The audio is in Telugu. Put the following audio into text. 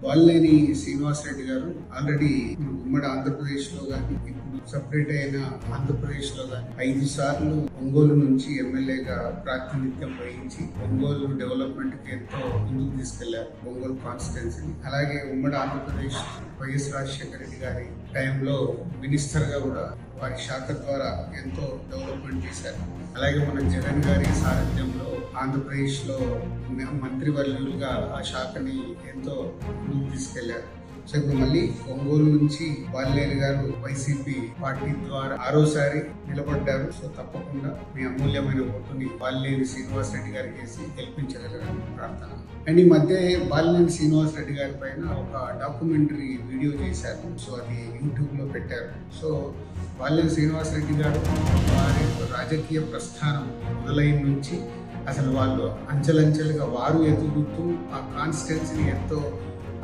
వాల్లేని శ్రీనివాస్ రెడ్డి గారు ఆల్రెడీ ఉమ్మడి ఆంధ్రప్రదేశ్ లో కానీ ఇప్పుడు సపరేట్ అయిన ఆంధ్రప్రదేశ్ లో కానీ 5 సార్లు ఒంగోలు నుంచి ఎమ్మెల్యేగా ప్రాతినిధ్యం వహించి ఒంగోలు డెవలప్మెంట్ కి ఎంతో ముందుకు తీసుకెళ్లారు ఒంగోలు కాన్స్టిట్యున్సీని. అలాగే ఉమ్మడి ఆంధ్రప్రదేశ్ వైఎస్ రాజశేఖర రెడ్డి గారి టైంలో మినిస్టర్ గా కూడా వారి శాఖ ద్వారా ఎంతో డెవలప్మెంట్ చేశారు. అలాగే మన జగన్ గారి సారథ్యంలో ఆంధ్రప్రదేశ్ లో మంత్రివర్యులుగా ఆ శాఖని ఎంతో ముందుకు తీసుకెళ్లారు. సో ఇప్పుడు మళ్ళీ ఒంగోలు నుంచి వాల్లేని గారు వైసీపీ పార్టీ ద్వారా 6వసారి నిలబడ్డారు. సో తప్పకుండా మీ అమూల్యమైన ఓటుని వాల్లేని శ్రీనివాస్ రెడ్డి గారికి వేసి గెలిపించగలరని ప్రార్థన. అండ్ ఈ మధ్య వాల్లేని శ్రీనివాస్ రెడ్డి గారి పైన ఒక డాక్యుమెంటరీ వీడియో చేశారు. సో అది యూట్యూబ్ లో పెట్టారు. సో వాల్లేని శ్రీనివాస్ రెడ్డి గారు వారి రాజకీయ ప్రస్థానం మొదలైన నుంచి అసలు వాళ్ళు అంచెలంచెలుగా వారు ఎదుగుతూ ఆ కాన్స్టిట్యున్సీని ఎంతో